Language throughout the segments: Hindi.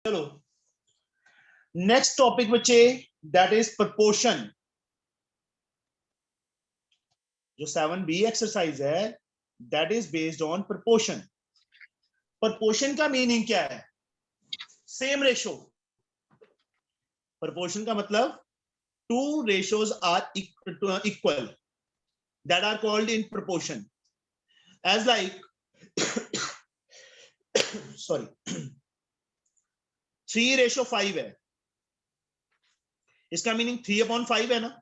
चलो नेक्स्ट टॉपिक बच्चे, दैट इज प्रपोर्शन। जो 7B एक्सरसाइज है that is based on proportion. Proportion का मीनिंग क्या है? Same ratio. प्रपोर्शन का मतलब two ratios are equal, that are called in proportion. As like sorry 3:5 है, इसका मीनिंग 3/5 है ना।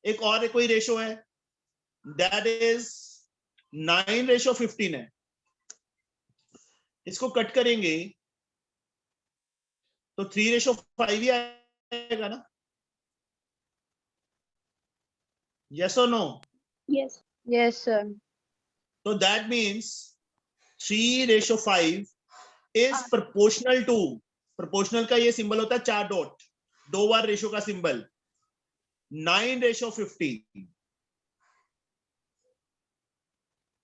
एक और कोई रेशो है दैट इज 9:15 है, इसको कट करेंगे तो 3:5 ही आएगा ना। यस और नो? Yes. Yes, sir. तो that means 3:5 is proportional to, proportional का ये सिंबल होता है 4 डॉट, 2 बार रेशो का सिंबल, 9:50।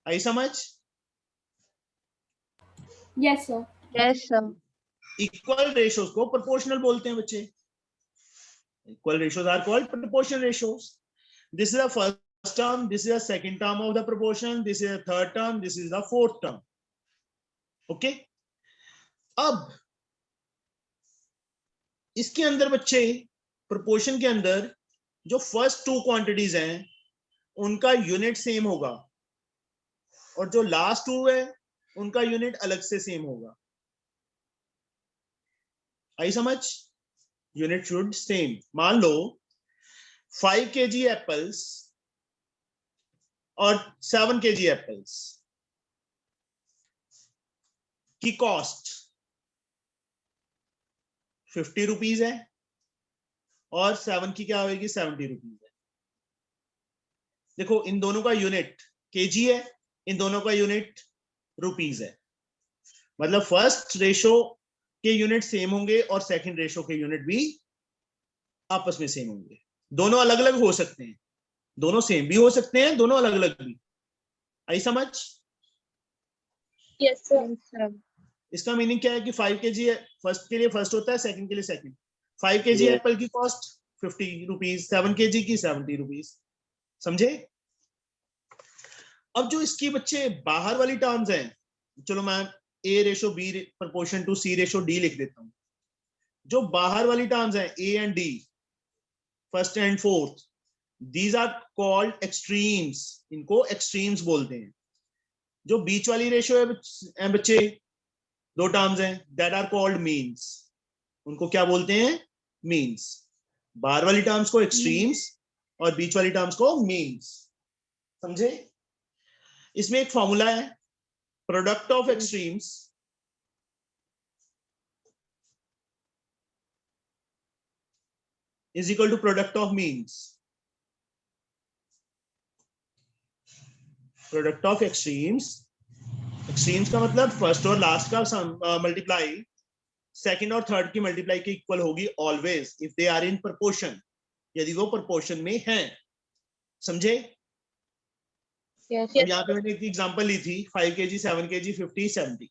आई समझ? Yes, sir. Yes, sir. Equal ratios को प्रोपोर्शनल बोलते हैं बच्चे। Equal ratios are called proportional ratios. This is the first term, this is the second term of the proportion, this is the third term, this is the fourth term. Okay, अब इसके अंदर बच्चे प्रोपोर्शन के अंदर जो फर्स्ट 2 क्वांटिटीज हैं उनका यूनिट सेम होगा, और जो लास्ट 2 है उनका यूनिट अलग से सेम होगा। आई समझ? Unit should same. मान लो 5 kg एप्पल्स और 7 kg एप्पल्स की कॉस्ट 50 रुपीज है और 7 की क्या होगी? 70 रुपीज है। देखो इन दोनों का यूनिट केजी है, इन दोनों का यूनिट रुपीज है, मतलब फर्स्ट रेशो के यूनिट सेम होंगे और सेकंड रेशो के यूनिट भी आपस में सेम होंगे। दोनों अलग अलग हो सकते हैं, दोनों सेम भी हो सकते हैं, दोनों अलग अलग भी। आई समझ? Yes, sir. Yes, sir. इसका मीनिंग क्या है कि 5 kg फर्स्ट के लिए फर्स्ट होता है, सेकंड के लिए सेकंड। 5 kg एप्पल की कॉस्ट 50 रुपीज, 7 kg की 70 रुपीज। समझे? अब जो इसकी बच्चे बाहर वाली टर्म्स हैं, चलो मैं A:B proportion to C:D लिख देता हूं। जो बाहर वाली टर्म्स हैं A and D, first and fourth, these are called extremes, इनको एक्सट्रीम्स बोलते हैं। जो बीच वाली रेशो है बच्चे, 2 टर्म्स हैं, दैट आर कॉल्ड मीन्स, उनको क्या बोलते हैं? मीन्स। बाहर वाली टर्म्स को एक्सट्रीम्स और बीच वाली टर्म्स को मीन्स। समझे? इसमें एक फॉर्मूला है, product of extremes is equal to product of means. Product of extremes, extremes का मतलब फर्स्ट और लास्ट का मल्टीप्लाई सेकंड और थर्ड की मल्टीप्लाई के इक्वल होगी always if they are in proportion, यदि वो प्रोपोर्शन में हैं। समझे? Yes. अब यहाँ पे मैंने एक एग्जांपल ली थी, 5 kg, 7 kg, 50, 70।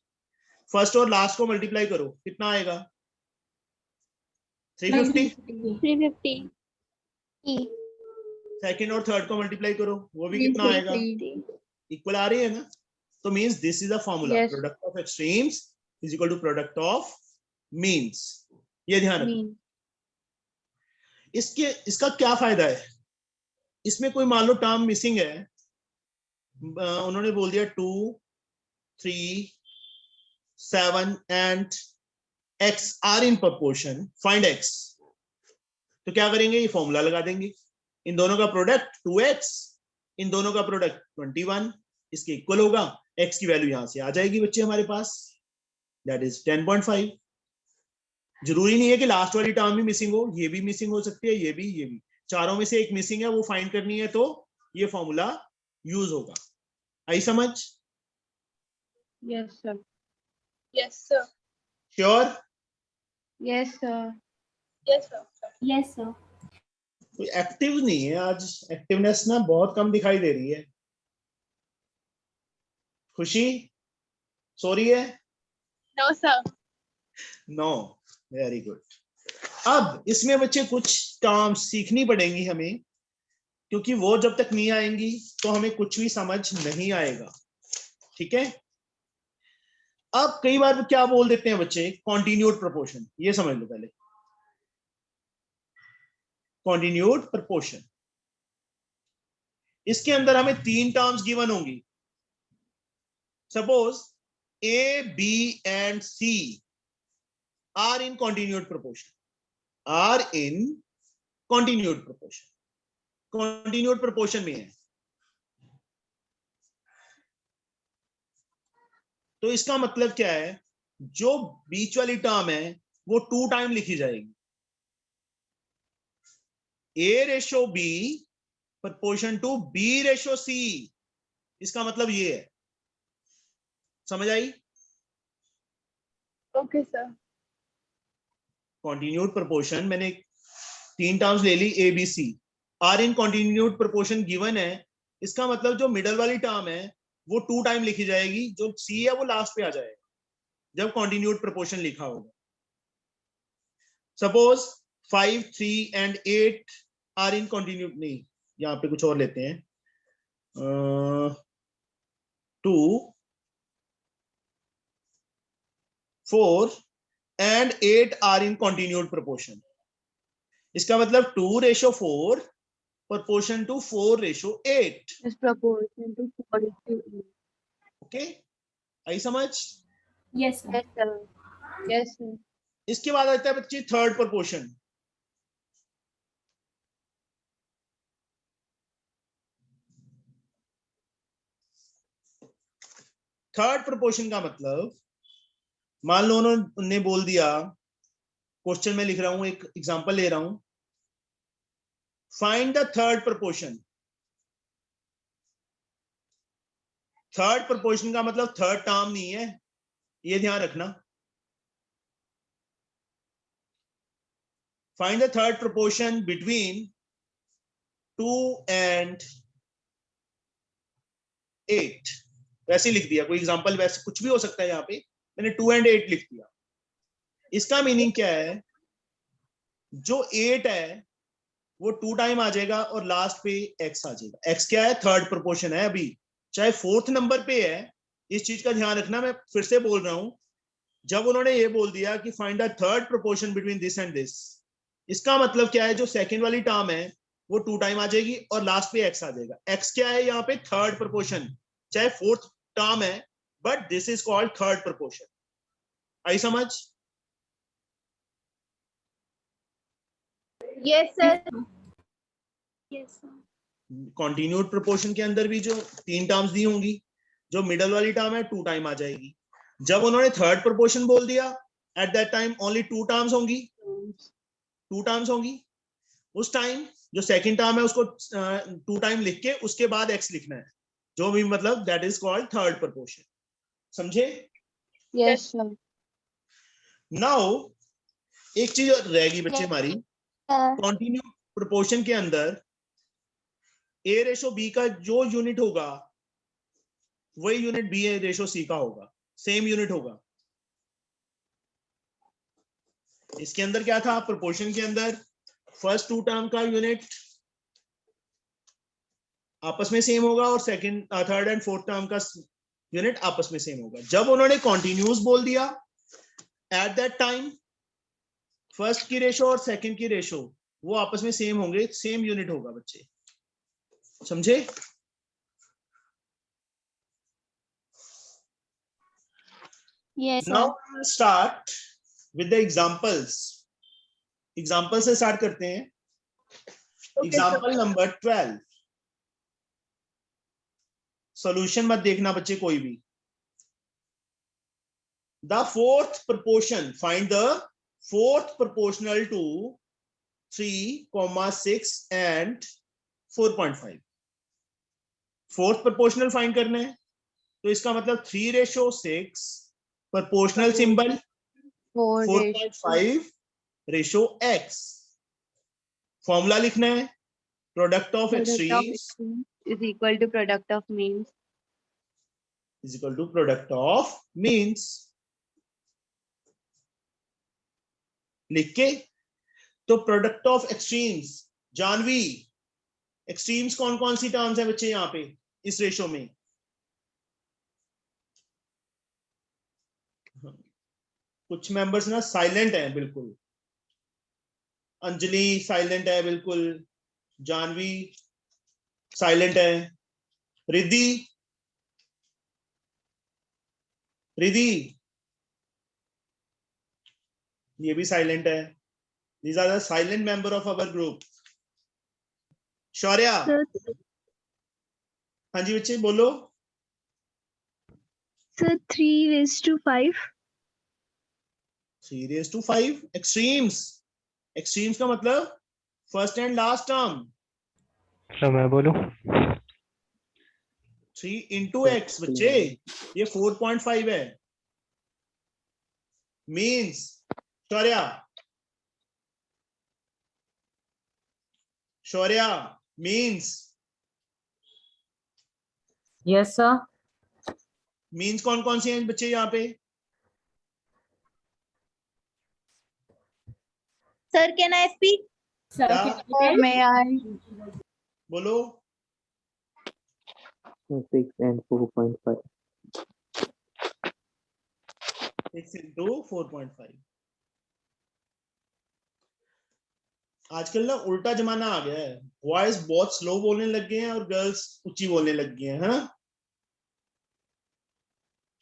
फर्स्ट और लास्ट को मल्टीप्लाई करो, कितना आएगा? 350। 350. सेकंड और थर्ड को मल्टीप्लाई करो, वो भी कितना आएगा? 350. इक्वल आ रही है ना। तो means this is a formula, Yes. Product of extremes is equal to product of means. ये ध्यान रखो। Mean. इसका क्या फायदा है? इसमें कोई मान लो टर्म मिसिंग है, उन्होंने बोल दिया 2, 3, 7 and x are in proportion, find x। तो क्या करेंगे? ये फॉर्मूला लगा देंगे, इन दोनों का प्रोडक्ट 2x, इन दोनों का प्रोडक्ट 21, इसके इक्वल होगा, x की वैल्यू यहां से आ जाएगी बच्चे हमारे पास, दैट इज 10.5। जरूरी नहीं है कि लास्ट वाली टर्म भी मिसिंग हो, ये भी मिसिंग हो सकती है, ये भी। चारों में से एक मिसिंग है, वो फाइंड करनी है, तो ये फॉर्मूला यूज होगा। आई समझ? Yes, sir. Yes, sir. Sure? Yes, sir. Yes, sir. Yes, sir. कोई एक्टिव नहीं है आज, एक्टिवनेस ना बहुत कम दिखाई दे रही है। खुशी सो रही है? No, sir. No, very good. अब इसमें बच्चे कुछ टर्म्स सीखनी पड़ेंगी हमें, क्योंकि वो जब तक नहीं आएंगी तो हमें कुछ भी समझ नहीं आएगा। ठीक है। अब कई बार क्या बोल देते हैं बच्चे, कॉन्टिन्यूड प्रोपोर्शन। ये समझ लो पहले, कॉन्टिन्यूड प्रोपोर्शन। इसके अंदर हमें 3 टर्म्स गिवन होंगी। Suppose A, B and C are in continued proportion, are in continued proportion, continued proportion में है। तो इसका मतलब क्या है, जो बीच वाली टर्म है वो 2 टाइम लिखी जाएगी। A ratio b proportion to b ratio c. इसका मतलब ये है, समझ आई? Okay, sir. कॉन्टिन्यूड प्रोपोर्शन मैंने 3 टर्म्स ले ली, a B c, are in continued proportion given है। इसका मतलब जो मिडल वाली टर्म है वो 2 टाइम लिखी जाएगी, जो सी है वो लास्ट पे आ जाएगा जब कॉन्टिन्यूड प्रोपोर्शन लिखा होगा। Suppose 5, 3 and 8 are in continued, नहीं यहां पे कुछ और लेते हैं, 2, 4 and 8 are in continued proportion. इसका मतलब 2:4 proportion to 4:8। Is proportion to 4:8. Okay, आई समझ? Yes, sir. Yes, sir. Yes, sir. इसके बाद आता है बच्चे थर्ड प्रोपोर्शन। थर्ड प्रोपोर्शन का मतलब, मान लो उन्होंने बोल दिया, क्वेश्चन में लिख रहा हूं, एक एग्जांपल ले रहा हूं, find the third proportion. Third proportion का मतलब थर्ड टर्म नहीं है, ये ध्यान रखना। Find the third proportion between 2 and 8। वैसे लिख दिया, कोई एग्जांपल वैसे कुछ भी हो सकता है, यहां पे मैंने 2 and 8 लिख दिया। इसका मीनिंग क्या है, जो 8 है वो 2 टाइम आ जाएगा और लास्ट पे x आ जाएगा। x क्या है, थर्ड प्रोपोर्शन है, अभी चाहे 4th नंबर पे है। इस चीज का ध्यान रखना, मैं फिर से बोल रहा हूं, जब उन्होंने ये बोल दिया कि find the third proportion between this and this, इसका मतलब क्या है, जो सेकंड वाली टर्म है वो 2 टाइम आ जाएगी और लास्ट पे x आ जाएगा। x क्या है यहाँ पे, थर्ड प्रोपोर्शन, चाहे 4th टर्म है, but this is called third proportion. आई समझ? Yes, sir. Yes, sir. Continued proportion के अंदर भी जो 3 टर्म्स दी होंगी, जो मिडल वाली टर्म है 2 टाइम आ जाएगी। जब उन्होंने थर्ड प्रोपोर्शन बोल दिया, at that time only 2 terms होंगी, 2 टर्म्स होंगी। उस टाइम जो सेकंड टर्म है उसको 2 टाइम लिख के उसके बाद x लिखना है, जो भी मतलब that is called third proportion. समझे? Yes, sir. नाउ एक चीज और रहेगी बच्चे हमारी, कॉन्टिन्यू प्रोपोर्शन के अंदर a रेशो b का जो यूनिट होगा वही यूनिट b रेशो c का होगा, सेम यूनिट होगा। इसके अंदर क्या था, प्रोपोर्शन के अंदर फर्स्ट 2 टर्म का यूनिट आपस में सेम होगा और second, third and fourth term का यूनिट आपस में सेम होगा। जब उन्होंने कॉन्टिन्यूस बोल दिया, एट दैट टाइम फर्स्ट की रेशो और सेकंड की रेशो वो आपस में सेम होंगे, सेम यूनिट होगा बच्चे। समझे? Yes, sir. Now start with the examples. Example से स्टार्ट करते हैं। Example number 12। सॉल्यूशन मत देखना बच्चे कोई भी। The fourth proportion, find the fourth proportional to 3, 6 and 4.5। Fourth proportional find करना है, तो इसका मतलब 3:6 proportional symbol 4.5 ratio x। Formula लिखना है, product of Product of extremes extremes is equal to product of means. Is equal to product of means. लिख के। तो product of extremes, Janvi, extremes कौन कौन सी टर्म्स है बच्चे यहाँ पे इस रेशो में? कुछ मेंबर्स ना साइलेंट है बिल्कुल। अंजलि साइलेंट है बिल्कुल, जानवी साइलेंट है, रिद्धि, रिद्धि ये भी साइलेंट है। These are the silent member of our group. Shaurya, हाँ जी बच्चे बोलो। Sir, 3:5. 3:5 एक्सट्रीम्स। एक्सट्रीम्स का मतलब first and last term. Sir मैं बोलूं? 3 into x बच्चे, ये 4.5 है। Means Shaurya, Shaurya means, yes sir. Means कौन कौन सी हैं बच्चे यहाँ पे? Sir, can I speak? क्या? May I? बोलो। 6 and 4.5. 6 into 4.5। आजकल ना उल्टा जमाना आ गया है, बॉयज बहुत स्लो बोलने लग गए हैं और गर्ल्स ऊंची बोलने लग गए हैं,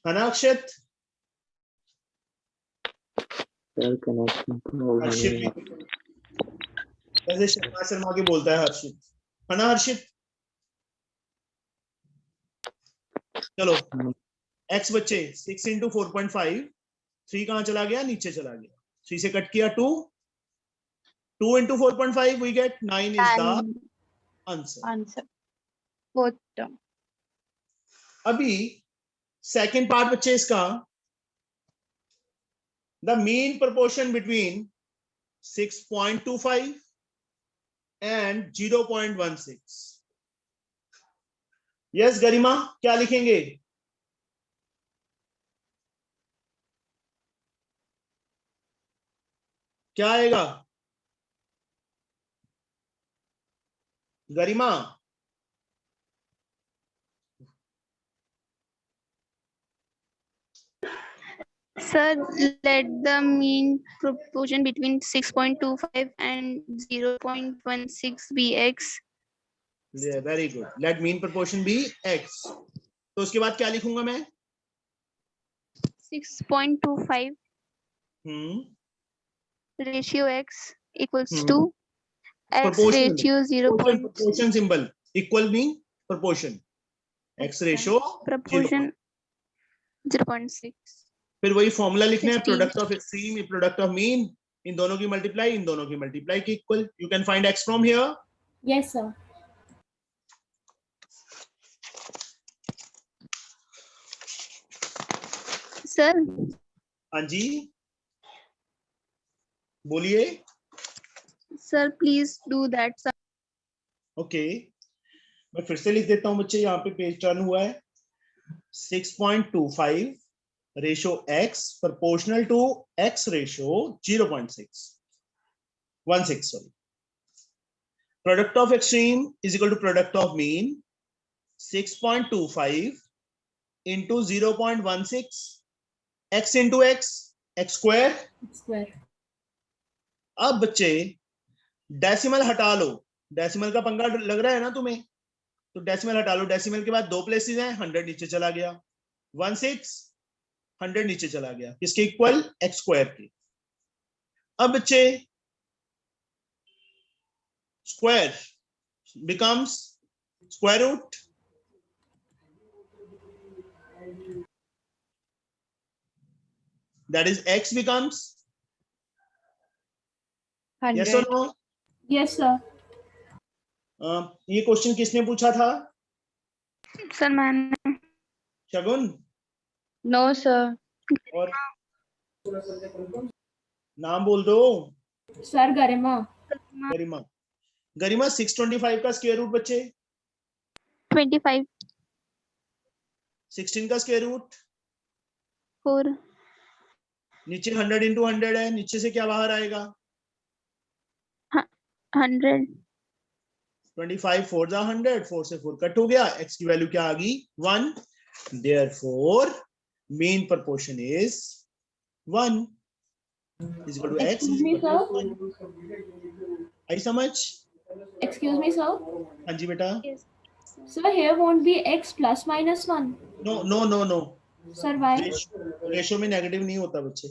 है ना अक्षत? सर कनेक्शन प्रॉब्लम हर्षित है। भी ऐसे शर्मा शर्मा के बोलता है हर्षित, है ना हर्षित? चलो x बच्चे 6 into 4.5, 3 कहां चला गया? नीचे चला गया। 3 से कट किया 2, 2 into 4.5 we get 9 is the answer. Answer. Both term. अभी सेकंड पार्ट बच्चे इसका, the mean proportion between 6.25 and 0.16. Yes Garima, क्या लिखेंगे? क्या आएगा Garima? Sir, let the mean proportion between 6.25 and 0.16 be x. Very good, let mean proportion be x। तो उसके बाद क्या लिखूंगा मैं? 6.25 ratio x equals to x Proportion. ratio 0. Proportion symbol equal mean proportion, x ratio Proportion 0.6. फिर वही फॉर्मूला लिखना है, 16. Product of extreme product of mean, इन दोनों की मल्टीप्लाई, इन दोनों की मल्टीप्लाई के equal. You can find x from here. Yes sir. Sir, हाँ जी बोलिए। sir, please do that, sir. Okay मैं फिर से लिख देता हूं बच्चे, यहाँ पे पेज टर्न हुआ है। 6.25 ratio x proportional to x ratio 0.616 sorry. Product of extreme is equal to product of mean 6.25 into 0.16 x into x square. अब बच्चे डेसिमल हटा लो, डेसिमल का पंगा लग रहा है ना तुम्हें, तो डेसिमल हटा लो। डेसिमल के बाद 2 प्लेसेस हैं, 100 नीचे चला गया, 16 100 नीचे चला गया, किसके इक्वल? x स्क्वायर के। अब बच्चे square becomes square root, that is x becomes 100. yes or no? Yes sir. ये क्वेश्चन किसने पूछा था? Sir, मैंने. शगुन? No, sir. और नाम बोल दो। सर गरिमा। गरिमा। गरिमा 625 का स्क्वायर रूट बच्चे? 25. 16 का स्क्वायर रूट? 4. नीचे 100 into 100 है, नीचे से क्या बाहर आएगा? 100. 25 4 जा 100, 4 से 4 कट हो गया, x की वैल्यू क्या आ गई? 1. Therefore mean proportion is 1 is equal to x is Excuse me, equal to sir. 1. आई समझ? Excuse me, sir. हाँ जी बेटा. Yes. Sir, here won't be x plus minus 1. No no no no, Sir, why? Ratio में नेगेटिव नहीं होता बच्चे.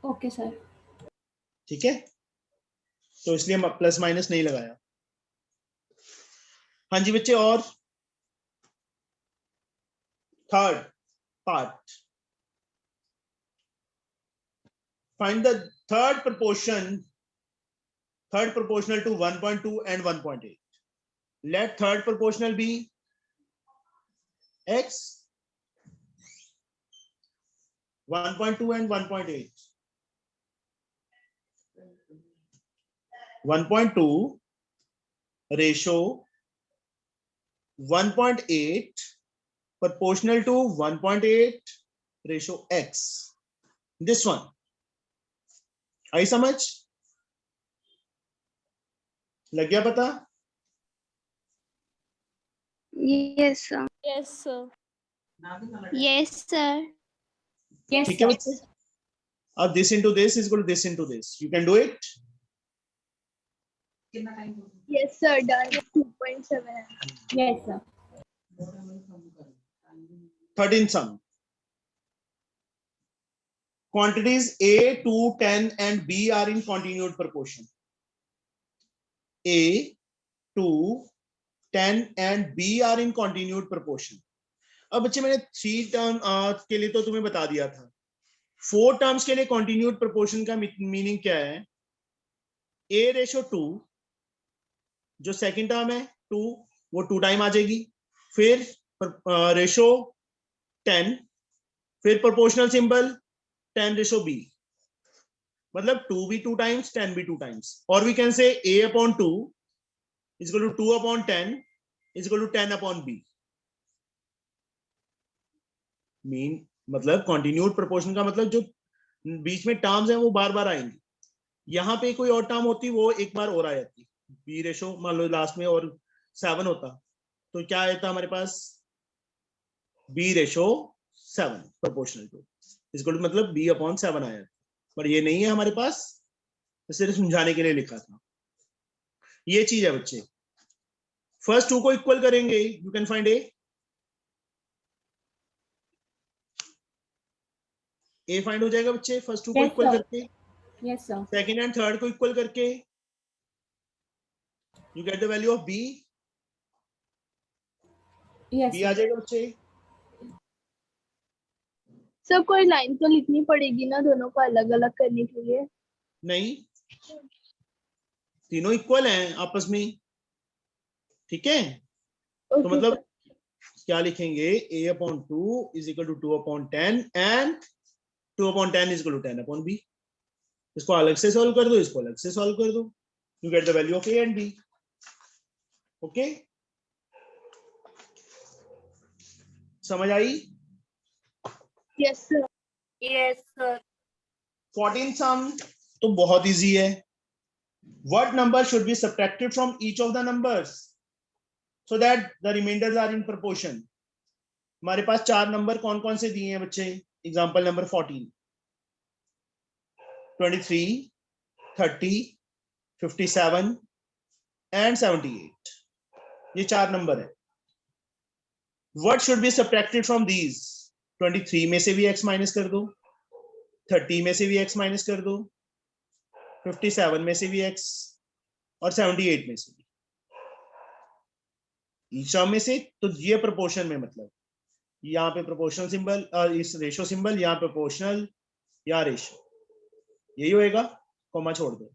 Okay, sir. ठीक है, तो इसलिए हम प्लस माइनस नहीं लगाया. हाँ जी बच्चे. और third part, find the third proportional to 1.2 and 1.8. Let third proportional be x, 1.2 and 1.8. 1.2 ratio 1.8 proportional to 1.8 ratio x. This one. आई समझ? लग गया पता? Yes, sir. Yes, sir. Yes, sir. Yes, ठीक है sir. बच्चे. अब this into this is equal to this into this. You can do it. Yes, sir. Done. 2.7. Yes, sir. 13 sum. Quantities A, 2, 10 and B are in continued proportion. A, 2, 10 and B are in continued proportion. अब बच्चे मैंने 3 टर्म के लिए तो तुम्हें बता दिया था. 4 टर्म्स के लिए continued proportion का मीनिंग क्या है? A रेशो 2, जो सेकंड टर्म है 2, वो 2 टाइम आ जाएगी. फिर रेशो 10, फिर प्रोपोर्शनल सिंबल 10 रेशो B, मतलब 2 भी 2 टाइम्स, 10 भी 2 टाइम्स. और we can say A upon 2 is equal to 2 upon 10 is equal to 10 upon B. Mean मतलब कंटिन्यूड प्रोपोर्शन का मतलब जो बीच में टर्म्स हैं वो बार बार आएंगी. यहाँ पे कोई और टर्म होती वो एक बार और आ जाती. B रेशो मान लो लास्ट में और 7 होता तो क्या आता हमारे पास? B रेशो 7 प्रोपोर्शनल टू इसको मतलब B अपॉन 7 आया. पर ये नहीं है हमारे पास, सिर्फ समझाने के लिए लिखा था. ये चीज है बच्चे. फर्स्ट 2 को इक्वल करेंगे, you can find A find हो जाएगा बच्चे. फर्स्ट 2 को Yes, इक्वल sir. करके, Yes, sir. Second and third को इक्वल करके you get the value of B. Yes, B आ sir. जाएगा बच्चे. सर कोई लाइन तो लिखनी पड़ेगी ना दोनों को अलग अलग करने के लिए? नहीं, तीनों इक्वल हैं आपस में. ठीक है, तो Okay, मतलब sir. क्या लिखेंगे? A upon 2 is equal to 2 upon 10 and 2 upon 10 is equal to 10 upon B. इसको अलग से सॉल्व कर दो, इसको अलग से सॉल्व कर दो, you get the value of A and B. Okay, समझ आई? Yes, sir. Yes, sir. 14 सम तो बहुत इजी है. What number should be subtracted from each of the numbers so that the remainders are in proportion? हमारे पास 4 नंबर कौन कौन से दिए हैं बच्चे? Example number 14, 23, 30, 57 and 78. ये 4 नंबर है. What should be subtracted from these? 23 में से भी x माइनस कर दो, 30 में से भी x माइनस कर दो, 57 में से भी x और 78 में से भी. ईच टर्म में से. तो ये प्रोपोर्शन में मतलब यहाँ पे प्रोपोर्शनल सिंबल, इस रेशो सिंबल, यहाँ प्रोपोर्शनल, यहाँ रेशो, यही होएगा. कॉमा छोड़ दो.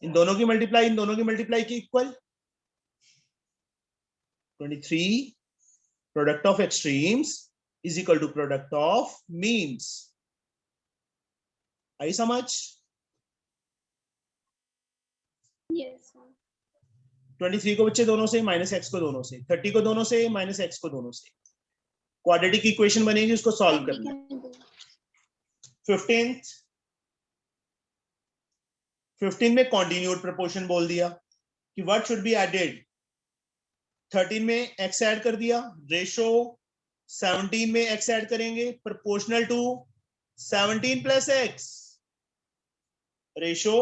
इन दोनों की मल्टीप्लाई की equal. 23 product of extremes is equal to product of means. आई समझ? Yes, sir. 23 को बच्चे दोनों से, माइनस एक्स को दोनों से, 30 को दोनों से, माइनस एक्स को दोनों से. क्वाड्रेटिक इक्वेशन बनेगी, उसको सॉल्व करना है. 15th 15 में कॉन्टिन्यूड प्रोपोर्शन बोल दिया कि व्हाट शुड बी एडेड। 13 में x ऐड कर दिया, रेशो 17 में x ऐड करेंगे, proportional to 17 plus x, ratio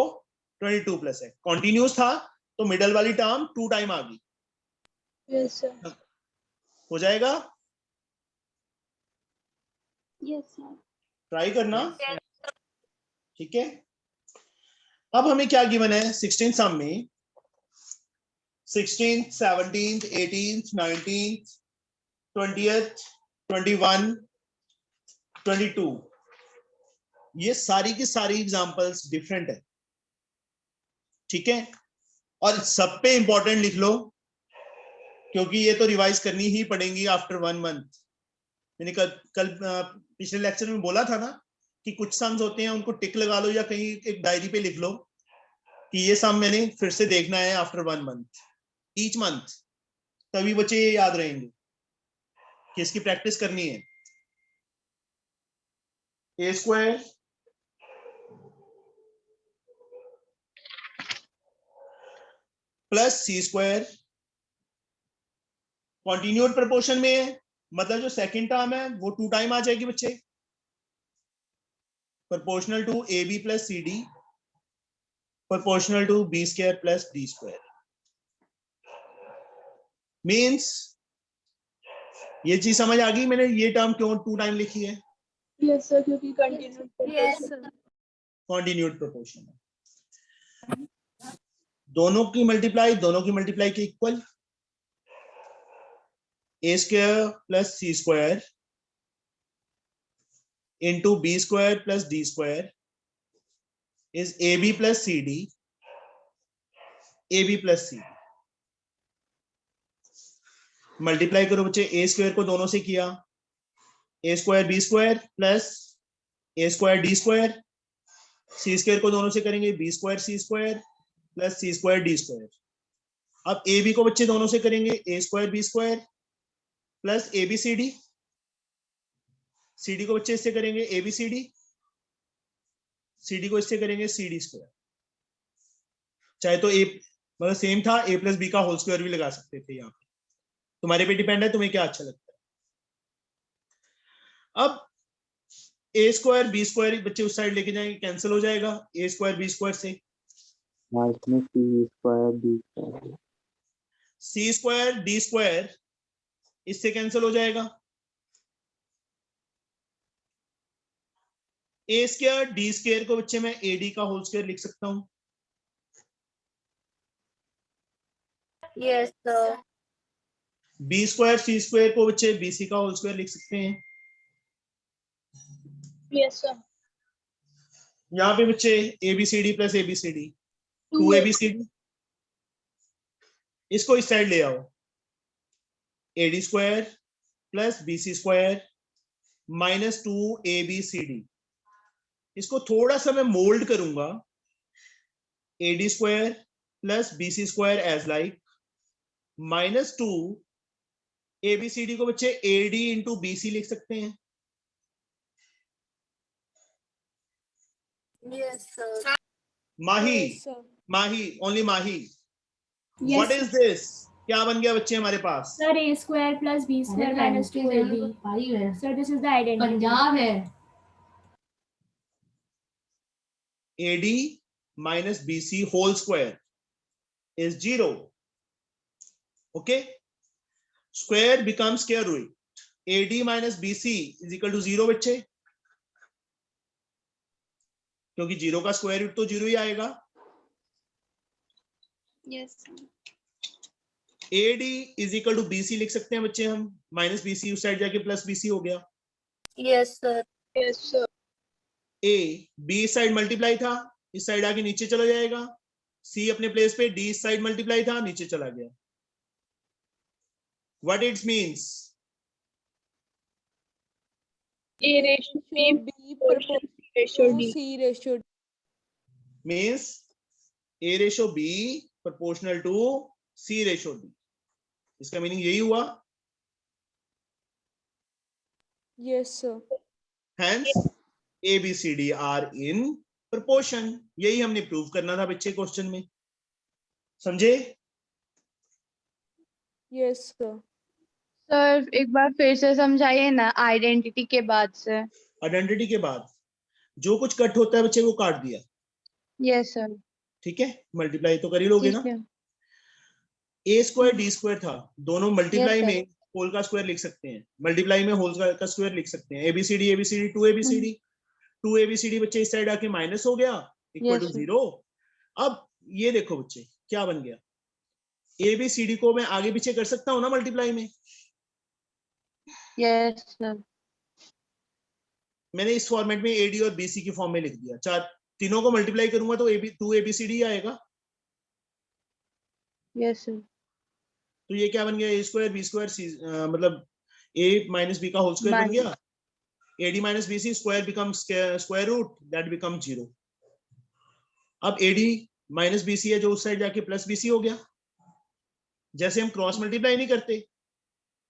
22 plus x। Continuous था तो मिडल वाली टर्म 2 टाइम आ गई। Yes sir. हो जाएगा, यस सर। ट्राई करना, ठीक है। अब हमें क्या गिवन है 16 सम में, 16th 17th 18th 19th 20th 21 22, ये सारी की सारी एग्जांपल्स डिफरेंट है, ठीक है। और सब पे इंपॉर्टेंट लिख लो क्योंकि ये तो रिवाइज करनी ही पड़ेंगी आफ्टर 1 मंथ। मैंने कल पिछले लेक्चर में बोला था ना कि कुछ सम्स होते हैं उनको टिक लगा लो या कहीं एक डायरी पे लिख लो कि ये सम मैंने फिर से देखना है आफ्टर 1 मंथ, ईच मंथ, तभी बच्चे ये याद रहेंगे कि इसकी प्रैक्टिस करनी है। ए square plus C square continued proportion में है, मतलब जो सेकंड टर्म है वो 2 टाइम आ जाएगी बच्चे, proportional to A B plus C D, proportional to B square plus D square. Means ये चीज समझ आ गई मैंने ये टर्म क्यों 2 टाइम लिखी है, यस सर, क्योंकि continued Yes, sir. Continued proportion है। दोनों की मल्टीप्लाई के equal, A square plus C square into B square plus D square is A B plus C D, A B plus C D. Multiply करो बच्चे, ए स्क्वायर को दोनों से किया, A square B square plus A square D square, C square को दोनों से करेंगे B square C square plus C square D square. अब ए बी को बच्चे दोनों से करेंगे a square B square plus A B C d, c D को बच्चे इससे करेंगे a B C d, c D को इससे करेंगे सी डी स्क्वायर। चाहे तो ए मतलब सेम था, ए प्लस बी का होल स्क्वायर भी लगा सकते थे, यहाँ पे तुम्हारे पे डिपेंड है तुम्हें क्या अच्छा लगता है। अब ए स्क्वायर बी स्क्वायर बच्चे उस साइड लेके जाएंगे, कैंसिल हो जाएगा ए स्क्वायर बी स्क्वायर से, इसमें सी square D square, C square D square इससे कैंसिल हो जाएगा, ए स्क्वायर डी स्क्वायर को बच्चे मैं ए डी का होल स्क्वायर लिख सकता हूं। Yes, sir. B square C square को बच्चे बी सी का होल स्क्वायर लिख सकते हैं। Yes sir. यहाँ पे बच्चे A B C D plus A B C D, 2 A B C D, इसको इस साइड ले आओ, A D square plus B C square minus 2 A B C D. इसको थोड़ा सा मैं मोल्ड करूंगा, A D square plus B C square as like minus 2 A B C D को बच्चे A D into B C लिख सकते हैं। Yes, sir. Mahi, Yes, sir. Mahi, only Mahi, Yes, what is this, क्या बन गया बच्चे हमारे पास? Sir, a square plus b square minus 2ab. Sir, this is the identity. Punjab है. AD minus BC whole square is 0. Okay? Square becomes square root. AD minus BC is equal to 0 बच्चे, क्योंकि 0 का स्क्वायर रूट तो 0 ही आएगा। Yes sir. AD is equal to BC लिख सकते हैं बच्चे हम, माइनस BC उस साइड जाके प्लस BC हो गया। Yes, sir. Yes sir. A B side multiply था, इस साइड आके नीचे चला जाएगा, C अपने प्लेस पे, D इस साइड मल्टीप्लाई था, नीचे चला गया। What it means? A ratio B proportion ratio D. C ratio. Means A ratio B proportional to C ratio D. इसका मीनिंग यही हुआ। Yes, sir. Hence A B C D are in proportion. यही हमने प्रूव करना था बच्चे क्वेश्चन में, समझे? Yes sir. सर एक बार फिर से समझाइए ना, आइडेंटिटी के बाद से। आइडेंटिटी के बाद जो कुछ कट होता है बच्चे वो काट दिया, यस सर। ठीक है, मल्टीप्लाई तो कर ही लोगे ना। ठीक है। ए स्क्वायर डी स्क्वायर था, दोनों मल्टीप्लाई Yes, sir. में होल का स्क्वायर लिख सकते हैं, मल्टीप्लाई में होल का स्क्वायर लिख सकते हैं। एबीसीडी एबीसीडी 2 एबीसीडी 2 एबीसीडी बच्चे इस साइड आके माइनस हो गया इक्वल टू Yes, sir. 0। अब ये देखो बच्चे क्या बन गया, एबीसीडी को मैं आगे पीछे कर सकता हूँ ना मल्टीप्लाई में। Yes sir. मैंने इस फॉर्मेट में एडी और बीसी की फॉर्म में लिख दिया, चार तीनों को मल्टीप्लाई करूंगा तो 2 एबीसीडी आएगा। Yes sir. तो ये क्या बन गया, ए स्क्वायर बी स्क्वायर मतलब ए माइनस बी का होल स्क्वायर बन गया। A D minus B C square becomes square root, that become 0। अब एडी माइनस बीसी है जो उस साइड जाके प्लस बीसी हो गया, जैसे हम क्रॉस मल्टीप्लाई नहीं करते।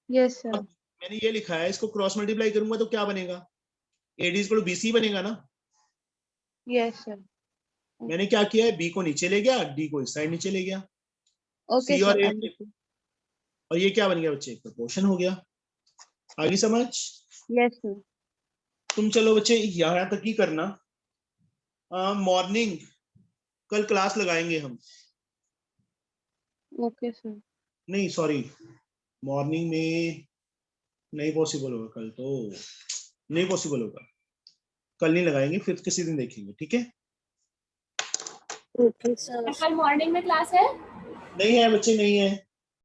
Yes sir. मैंने ये लिखा है, इसको क्रॉस मल्टीप्लाई करूंगा तो क्या बनेगा, एडी इक्वल टू बीसी बनेगा ना। Yes sir. मैंने क्या किया है, बी को नीचे ले गया, डी को इस साइड नीचे ले गया। ओके सी और सर। ए, और ये क्या बन गया बच्चे, प्रोपोर्शन हो गया। आगे समझ? Yes sir. तुम चलो बच्चे यहाँ तक ही करना। मॉर्निंग कल क्लास लगाएंगे हम। Okay sir. नहीं सॉरी, मॉर्निंग में नहीं पॉसिबल होगा, कल तो नहीं पॉसिबल होगा, कल नहीं लगाएंगे, फिर किसी दिन देखेंगे, ठीक है? Okay sir. कल मॉर्निंग में क्लास है? नहीं है बच्चे, नहीं है।